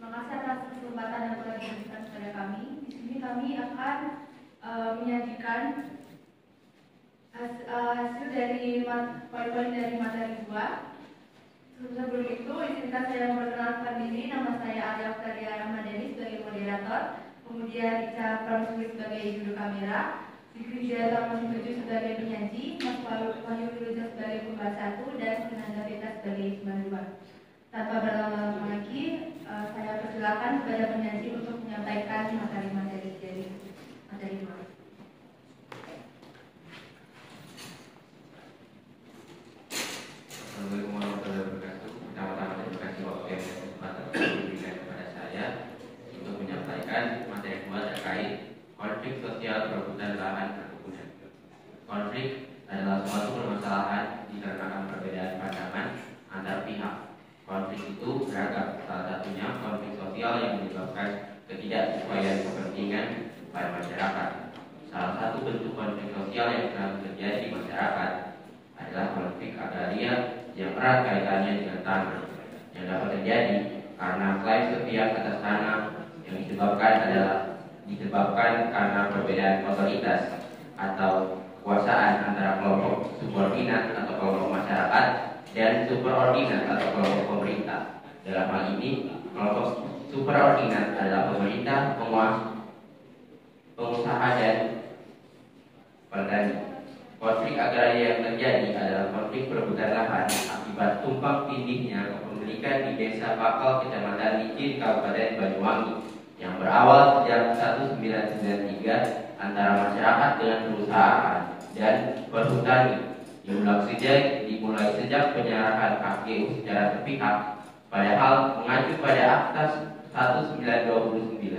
Terima kasih atas kesempatan yang telah diberikan kepada kami. Di sini kami akan menyajikan hasil dari poin-poin dari materi 2. Sebelum itu, izinkan saya memperkenalkan diri. Nama saya Alia Octavia Ramadhani sebagai moderator, kemudian Ica Prameswari sebagai juru kamera, Fikri Jaya Tujuh sebagai penyaji, Mas Wahyu Firuza sebagai pembaca 1, dan Fernanda Vita sebagai pembantu. Tanpa berlama-lama lagi, saya persilakan kepada penyaji untuk menyampaikan materi-materi dari materi 2. Assalamualaikum warahmatullahi wabarakatuh. Pertama-tama terima kasih waktu yang kesempatan diberikan kepada saya untuk menyampaikan materi 2 terkait konflik sosial perebutan lahan perkebunan. Konflik adalah suatu permasalahan dikarenakan perbedaan pandangan antar pihak. Konflik itu beragam, salah satunya konflik sosial yang menyebabkan ketidaksesuaian kepentingan pada masyarakat. Salah satu bentuk konflik sosial yang sering terjadi di masyarakat adalah konflik agraria yang erat kaitannya dengan tanah, yang dapat terjadi karena klaim sepihak atas tanah yang disebabkan karena perbedaan otoritas atau kekuasaan antara kelompok subordinat atau kelompok masyarakat dan superordinat atau kelompok pemerintah. Dalam hal ini, kelompok superordinat adalah pemerintah, pengusaha dan petani. Konflik agraria yang terjadi adalah konflik perebutan lahan akibat tumpang tindihnya kepemilikan di Desa Pakal, Kecamatan Licin, Kabupaten Banyuwangi, yang berawal sejak 1993 antara masyarakat dengan perusahaan dan perhutani. Dimulai sejak penyerahan HGU secara sepihak, padahal mengacu pada Akta 1929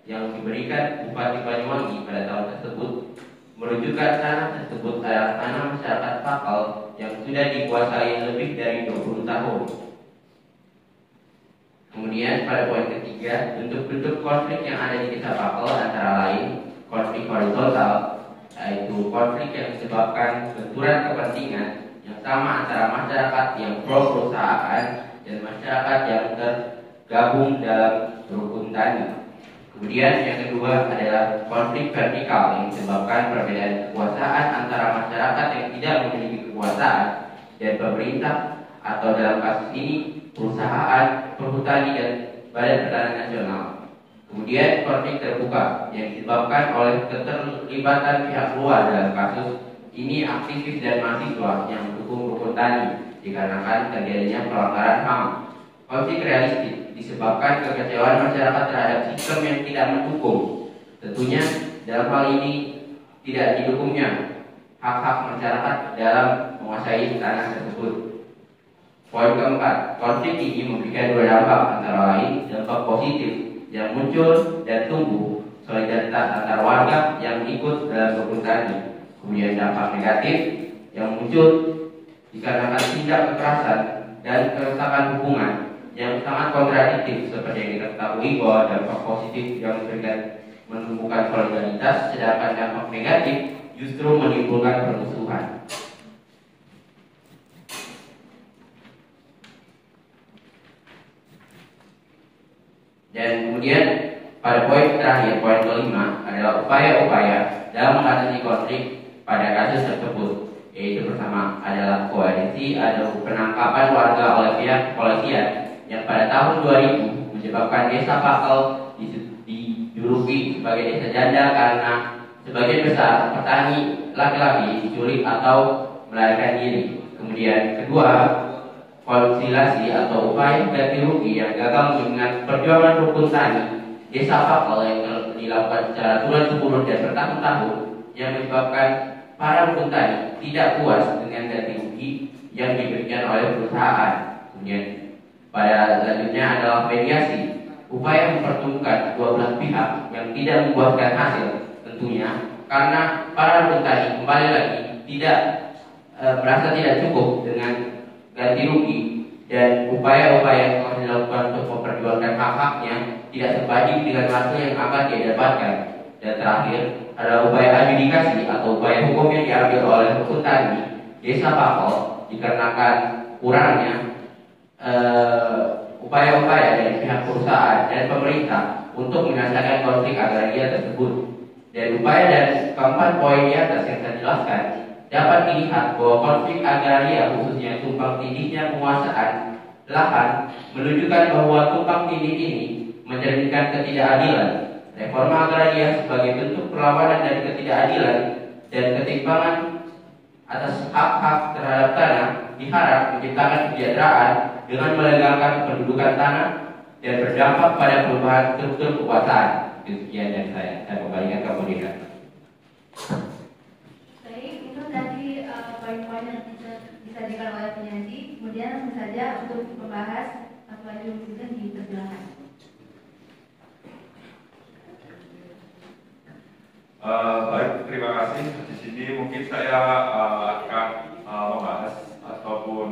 yang diberikan Bupati Banyuwangi pada tahun tersebut, merujukan tanah tersebut adalah tanah masyarakat Pakal yang sudah dikuasai lebih dari 20 tahun. Kemudian pada poin ketiga, bentuk-bentuk konflik yang ada di Desa Pakal antara lain konflik horizontal, yaitu konflik yang disebabkan benturan kepentingan yang sama antara masyarakat yang pro perusahaan dan masyarakat yang tergabung dalam rukun tani. Kemudian yang kedua adalah konflik vertikal yang disebabkan perbedaan kekuasaan antara masyarakat yang tidak memiliki kekuasaan dan pemerintah, atau dalam kasus ini perusahaan, perhutani dan Badan Pertanian Nasional. Kemudian konflik terbuka yang disebabkan oleh keterlibatan pihak luar, dalam kasus ini aktivis dan mahasiswa yang mendukung rukun tani dikarenakan terjadinya pelanggaran HAM. Konflik realistis disebabkan kekecewaan masyarakat terhadap sistem yang tidak mendukung. Tentunya dalam hal ini tidak didukungnya hak-hak masyarakat dalam menguasai tanah tersebut. Poin keempat, konflik ini memberikan dua dampak, antara lain dampak positif yang muncul dan tumbuh solidaritas antar warga yang ikut dalam rukun tani. Kemudian dampak negatif yang muncul dikarenakan tindak kekerasan dan kerusakan hubungan yang sangat kontradiktif, seperti yang kita ketahui bahwa dampak positif yang memberikan menumbuhkan solidaritas, sedangkan dampak negatif justru menimbulkan permusuhan. Dan kemudian pada poin terakhir, poin kelima adalah upaya-upaya dalam mengatasi konflik pada kasus tersebut, yaitu pertama adalah koalisi atau penangkapan warga oleh pihak kepolisian yang pada tahun 2000 menyebabkan Desa Pakal dijuluki sebagai desa janda karena sebagian besar petani laki-laki diculik atau melarikan diri. Kemudian kedua, konsilasi atau upaya ganti rugi yang gagal mengingat perjuangan rukun tani Desa Pakal yang dilakukan secara turun-temurun dan bertahun-tahun, yang menyebabkan para rukun tani tidak puas dengan ganti rugi yang diberikan oleh perusahaan. Kemudian pada selanjutnya adalah mediasi, upaya mempertemukan dua belah pihak yang tidak membuahkan hasil, tentunya karena para rukun tani kembali lagi tidak merasa tidak cukup dengan ganti rugi, dan upaya-upaya yang telah dilakukan untuk memperjuangkan hak-haknya tidak sebanding dengan hasil yang akan dia dapatkan. Dan terakhir adalah upaya adjudikasi atau upaya hukum yang diambil oleh rukun tani Desa Pakal dikarenakan kurangnya upaya-upaya dari pihak perusahaan dan pemerintah untuk menyelesaikan konflik agraria tersebut. Dan upaya dan keempat poin di atas yang saya jelaskan dapat dilihat bahwa konflik agraria khususnya tumpang tindihnya penguasaan lahan menunjukkan bahwa tumpang tindih ini mencerminkan ketidakadilan. Reforma agraria sebagai bentuk perlawanan dari ketidakadilan dan ketimpangan atas hak-hak terhadap tanah diharap menciptakan kesejahteraan dengan melegalkan pendudukan tanah dan berdampak pada perubahan struktur kekuasaan. Sekian dari saya kembalikan ke moderator. Baik, itu tadi poin-poin yang disajikan oleh penyaji. Kemudian langsung saja untuk membahas satu lagi itu dipersilakan. Baik, terima kasih. Di sini mungkin saya akan membahas ataupun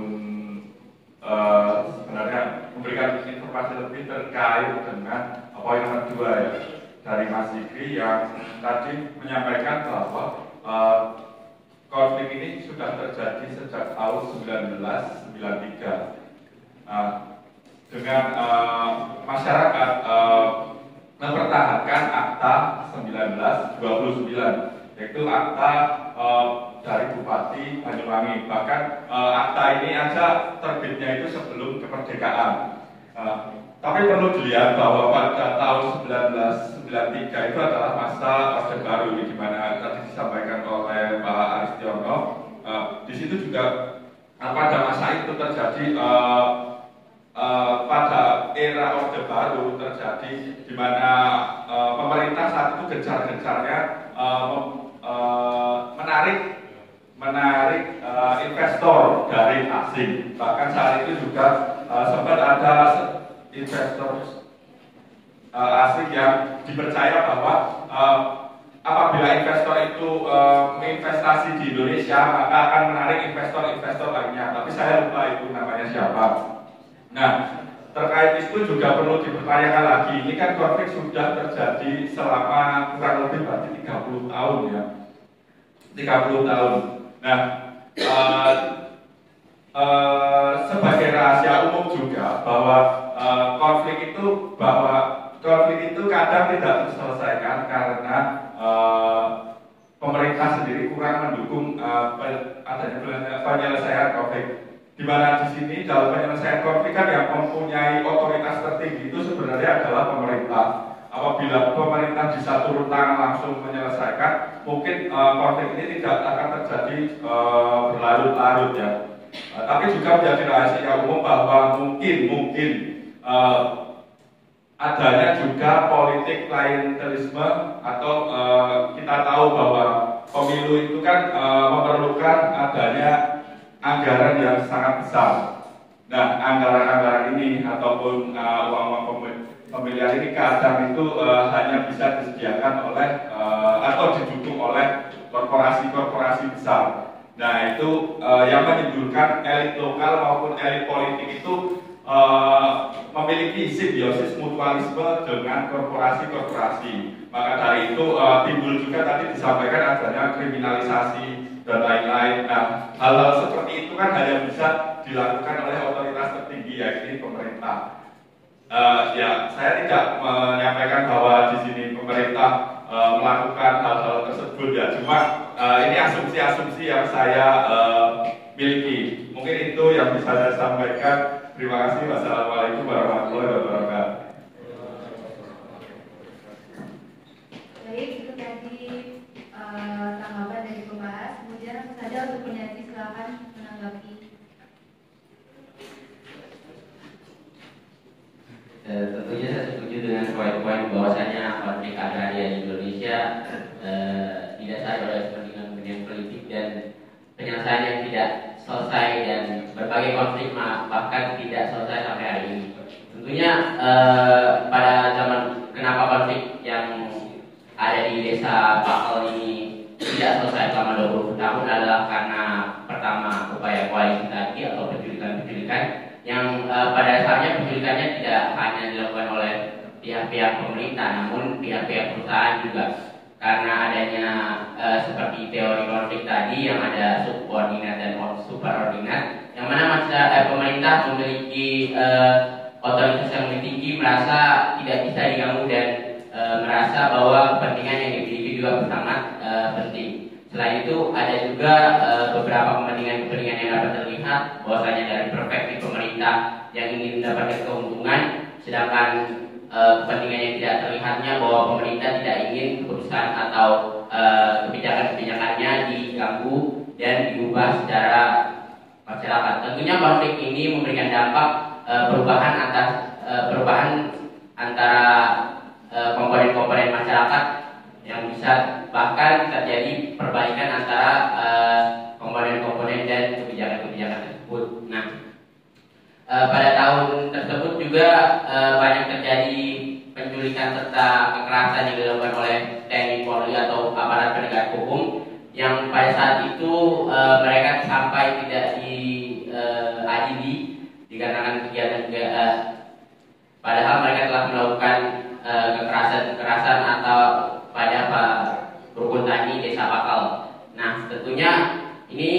sebenarnya memberikan informasi lebih terkait dengan poin nomor 2 ya, dari Mas Zikri yang tadi menyampaikan bahwa konflik ini sudah terjadi sejak tahun 1993 dengan masyarakat mempertahankan Akta 1929, yaitu akta dari Bupati Banyuwangi. Bahkan akta ini aja terbitnya itu sebelum kemerdekaan. Tapi perlu dilihat bahwa pada tahun 1993 itu adalah masa Orde Baru, di mana tadi disampaikan oleh Pak Aristiono. Di situ juga pada masa itu terjadi pada era Orde Baru terjadi di mana pemerintah saat itu gencar-gencarnya menarik investor dari asing. Bahkan saat itu juga sempat ada investor asing yang dipercaya bahwa apabila investor itu menginvestasi di Indonesia maka akan menarik investor-investor lainnya. Tapi saya lupa itu namanya siapa. Nah, terkait itu juga perlu dipertanyakan lagi. Ini kan konflik sudah terjadi selama kurang lebih berarti 30 tahun ya. 30 tahun. Nah, sebagai rahasia umum juga bahwa konflik itu kadang tidak terselesaikan karena pemerintah sendiri kurang mendukung adanya penyelesaian konflik. Di mana di sini dalam penyelesaian konflik kan yang mempunyai otoritas tertinggi itu sebenarnya adalah pemerintah. Apabila pemerintah bisa turun tangan langsung menyelesaikan, mungkin konflik ini tidak akan terjadi berlarut-larut ya. Tapi juga menjadi rahasia umum bahwa mungkin adanya juga politik klientelisme atau kita tahu bahwa pemilu itu kan memerlukan adanya anggaran yang sangat besar. Nah, anggaran-anggaran ini ataupun uang-uang pemilihan ini kadang itu hanya bisa disediakan oleh atau didukung oleh korporasi-korporasi besar. Nah, itu yang menimbulkan elit lokal maupun elit politik itu memiliki simbiosis mutualisme dengan korporasi-korporasi. Maka dari itu timbul juga tadi disampaikan adanya kriminalisasi dan lain-lain. Nah, hal-hal seperti itu kan hanya bisa dilakukan oleh otoritas tertinggi, yaitu pemerintah. Ya, saya tidak menyampaikan bahwa di sini pemerintah melakukan hal-hal tersebut ya. Cuma ini asumsi-asumsi yang saya miliki. Mungkin itu yang bisa saya sampaikan. Terima kasih. Wassalamualaikum warahmatullahi wabarakatuh. Baik, itu tadi tanggapan dari pembahas. Kemudian langsung saja untuk penyaji silakan menanggapi. Tentunya saya setuju dengan poin-poin bahwasanya konflik agraria di Indonesia didasari oleh kepentingan politik dan penyelesaian yang tidak selesai dan berbagai konflik bahkan tidak selesai sampai hari ini. Tentunya pada zaman kenapa konflik yang ada di desa Pakal ini tidak selesai selama 20 tahun adalah karena pertama upaya koalisi tadi atau penculikan yang pada dasarnya penculikannya tidak hanya dilakukan oleh pihak-pihak pemerintah namun pihak-pihak perusahaan juga, karena adanya seperti teori konflik tadi yang ada subordinat dan superordinat, yang mana pemerintah memiliki otoritas yang lebih tinggi merasa tidak bisa diganggu dan merasa bahwa kepentingan yang dimiliki juga sangat penting. Selain itu ada juga beberapa kepentingan yang dapat terlihat bahwasanya dari perspektif pemerintah yang ingin mendapatkan keuntungan, sedangkan kepentingan yang tidak terlihatnya bahwa pemerintah tidak ingin keputusan atau kebijakan-kebijakannya diganggu dan diubah secara masyarakat. Tentunya konflik ini memberikan dampak perubahan antara komponen-komponen masyarakat yang bisa bahkan terjadi perbaikan antara komponen-komponen dan kebijakan-kebijakan tersebut. Nah, pada tahun tersebut juga banyak terjadi penculikan serta kekerasan yang dilakukan oleh TNI Polri atau aparat penegak hukum yang pada saat itu mereka sampai tidak diadili dikarenakan kegiatan padahal mereka telah melakukan kekerasan atau pada rukun tani desa Pakal. Nah, tentunya ini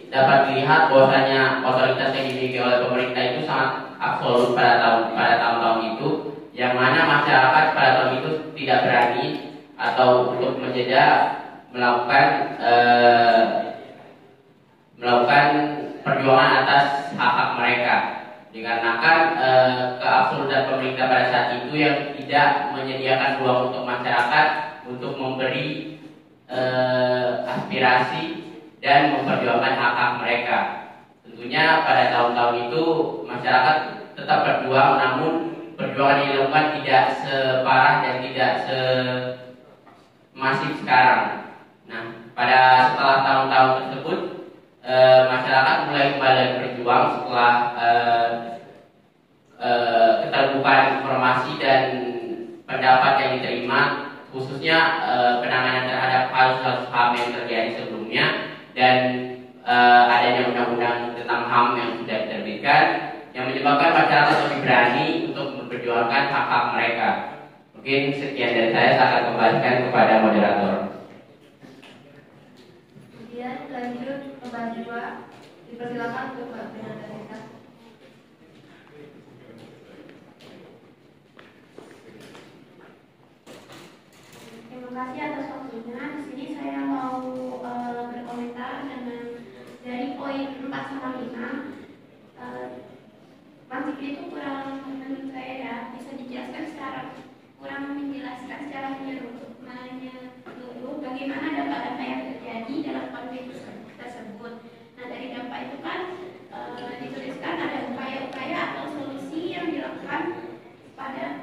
dapat dilihat bahwasanya otoritas yang dimiliki oleh pemerintah itu sangat absolut pada tahun-tahun itu, yang mana masyarakat pada tahun itu tidak berani atau untuk menjeda melakukan perjuangan atas hak-hak mereka, dikarenakan keabsolutan pemerintah pada saat itu yang tidak menyediakan ruang untuk masyarakat untuk memberi aspirasi dan memperjuangkan hak-hak mereka. Tentunya pada tahun-tahun itu masyarakat tetap berjuang, namun perjuangan yang dilakukan tidak separah dan tidak semasif sekarang. Nah, setelah tahun-tahun tersebut masyarakat mulai kembali berjuang setelah keterbukaan informasi dan pendapat yang diterima, khususnya penanganan terhadap kasus-kasus HAM yang terjadi sebelumnya dan adanya undang-undang tentang HAM yang sudah diterbitkan yang menyebabkan masyarakat lebih berani untuk memperjuangkan hak-hak mereka. Mungkin sekian dari saya akan kembalikan kepada moderator. Kemudian lanjut ke mahasiswa, dipersilakan untuk Mbak Fernanda Nisa. Terima kasih atas waktunya. Di sini saya mau berkomentar dengan dari poin 4 sama 5. Mas Zikri itu kurang, menurut saya ya, bisa dijelaskan kurang menjelaskan secara menyeluruh bagaimana dampak-dampak yang terjadi dalam konflik tersebut. Nah, dari dampak itu kan dituliskan ada upaya-upaya atau solusi yang dilakukan pada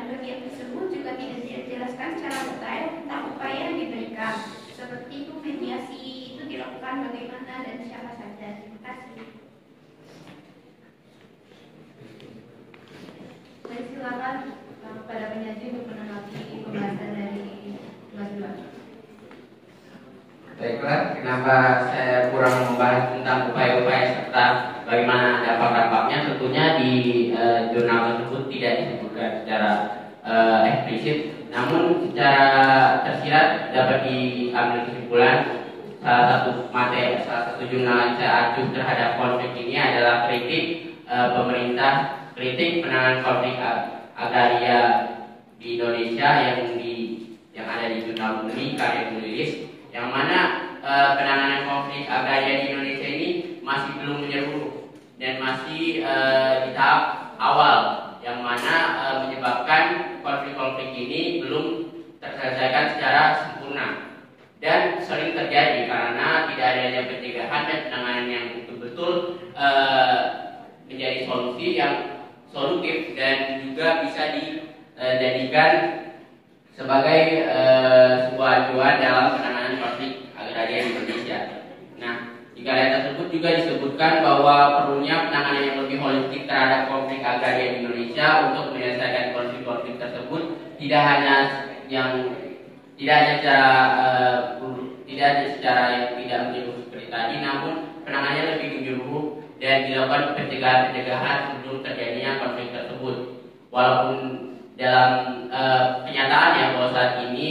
bagian tersebut juga tidak dijelaskan secara detail tentang upaya yang diberikan. Seperti itu mediasi itu dilakukan bagaimana dan siapa saja. Terima kasih. Saya silakan pada penyaji untuk menanggapi pembahasan dari Mas Dua. Baiklah, kenapa saya kurang membahas tentang upaya-upaya serta bagaimana dampak-dampaknya? Tentunya di jurnal tersebut tidak disebutkan secara eksplisit, namun secara tersirat dapat diambil kesimpulan salah satu jurnal yang saya acu terhadap konflik ini adalah kritik pemerintah, kritik penanganan konflik agraria di Indonesia yang ada di jurnal Bumi karya penulis, yang mana penanganan konflik agraria di Indonesia ini masih belum menyeluruh dan masih di tahap awal, yang mana menyebabkan konflik-konflik ini belum terselesaikan secara sempurna dan sering terjadi karena tidak adanya pencegahan dan penanganan yang betul-betul menjadi solusi yang solutif dan juga bisa dijadikan sebagai sebuah acuan dalam penanganan konflik agraria di Indonesia. Nah, di karya tersebut juga disebutkan bahwa perlunya penanganan yang lebih holistik terhadap konflik agraria di Indonesia untuk menyelesaikan konflik-konflik tersebut tidak hanya secara yang tidak menyeluruh seperti tadi, namun penanganannya lebih menyeluruh dan dilakukan pencegahan sebelum terjadinya konflik tersebut. Walaupun dalam kenyataannya bahwa saat ini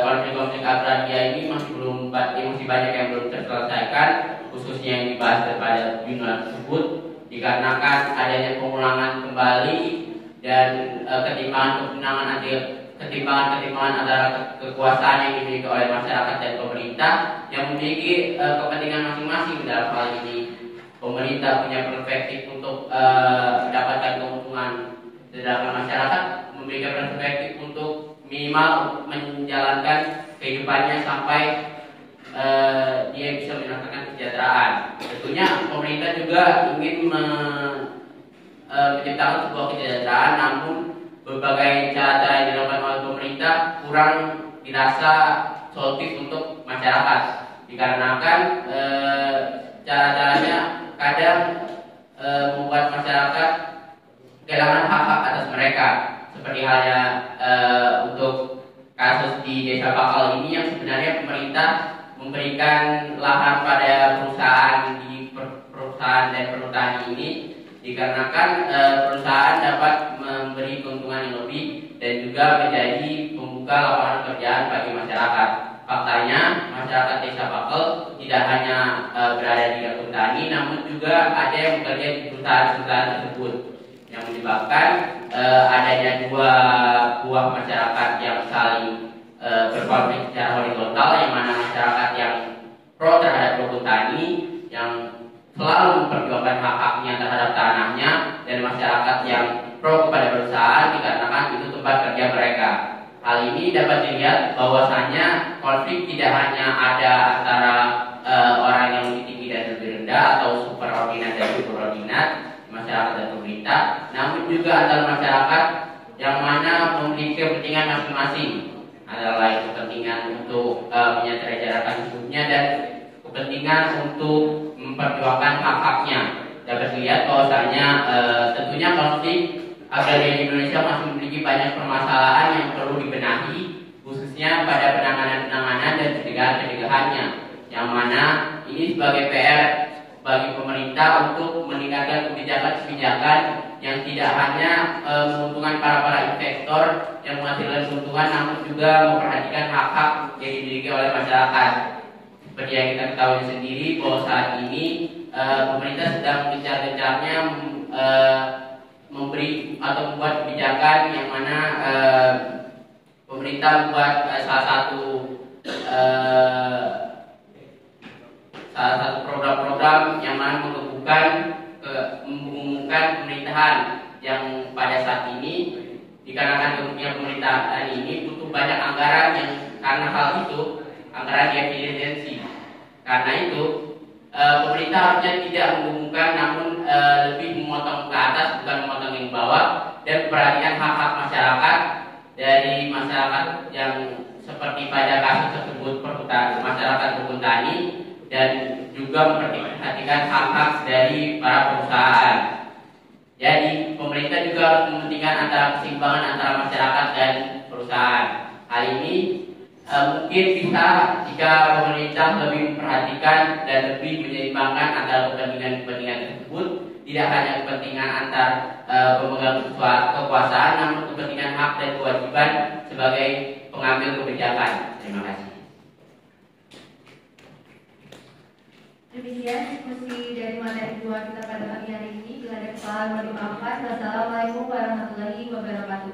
konflik-konflik agraria ini masih banyak yang belum terselesaikan, khususnya yang dibahas pada jurnal tersebut. dikarenakan adanya pengulangan kembali dan ketimpangan antara kekuasaan yang dimiliki oleh masyarakat dan pemerintah yang memiliki kepentingan masing-masing. Dalam hal ini pemerintah punya perspektif untuk mendapatkan keuntungan, sedangkan masyarakat memiliki perspektif untuk minimal menjalankan kehidupannya sampai dia bisa mendapatkan kesejahteraan. Tentunya pemerintah juga ingin menciptakan sebuah kesejahteraan, namun berbagai cara-cara yang dilakukan oleh pemerintah kurang dirasa solutif untuk masyarakat, dikarenakan cara-caranya kadang membuat masyarakat kehilangan hak-hak atas mereka, seperti halnya untuk kasus di Desa Bakal ini yang sebenarnya pemerintah memberikan lahan pada perusahaan dan perhutani ini dikarenakan perusahaan dapat memberi keuntungan yang lebih dan juga menjadi pembuka lapangan pekerjaan bagi masyarakat. Faktanya masyarakat Desa Bakal tidak hanya berada di perhutani, namun juga ada yang bekerja di perusahaan-perusahaan tersebut, yang menyebabkan adanya dua buah masyarakat yang saling berkonflik secara horizontal, yang mana masyarakat yang pro terhadap perhutani yang selalu memperjuangkan hak-haknya terhadap tanahnya, dan masyarakat yang pro kepada perusahaan dikarenakan itu tempat kerja mereka. Hal ini dapat dilihat bahwasanya konflik tidak hanya ada antara orang yang lebih tinggi dan lebih rendah atau superordinat dan subordinat, masyarakat dan pemerintah, namun juga antar masyarakat yang mana memiliki kepentingan masing-masing, antara lain kepentingan untuk menyejahterakan hidupnya dan kepentingan untuk memperjuangkan hak-haknya. Dapat dilihat bahwasanya tentunya konflik agraria di Indonesia masih memiliki banyak permasalahan yang perlu dibenahi, khususnya pada penanganan dan pencegahannya, yang mana ini sebagai PR bagi pemerintah untuk meningkatkan kebijakan-kebijakan yang tidak hanya menguntungkan para investor yang menghasilkan keuntungan, namun juga memperhatikan hak-hak yang dimiliki oleh masyarakat. Seperti yang kita ketahui sendiri bahwa saat ini pemerintah sedang gencar-gencarnya memberi atau membuat kebijakan yang mana pemerintah membuat salah satu program-program yang mana mengumumkan pemerintahan yang pada saat ini, dikarenakan kemudian pemerintahan ini butuh banyak anggaran yang karena hal itu anggaran efisiensi. Karena itu pemerintah harusnya tidak mengumumkan, namun lebih memotong ke atas bukan memotong yang bawah, dan perhatikan hak-hak masyarakat dari masyarakat yang seperti pada kasus tersebut masyarakat perhutani, dan juga memperhatikan hak-hak dari para perusahaan. Jadi pemerintah juga harus mementingkan antara keseimbangan antara masyarakat dan perusahaan. Hal ini mungkin bisa jika pemerintah lebih memperhatikan dan lebih menyeimbangkan antara kepentingan tersebut, tidak hanya kepentingan antar pemegang kekuasaan, namun kepentingan hak dan kewajiban sebagai pengambil kebijakan. Terima kasih. Demikian diskusi dari materi 2 kita pada pagi hari ini. Bila ada kesalahan mohon dimaafkan. Wassalamualaikum warahmatullahi wabarakatuh.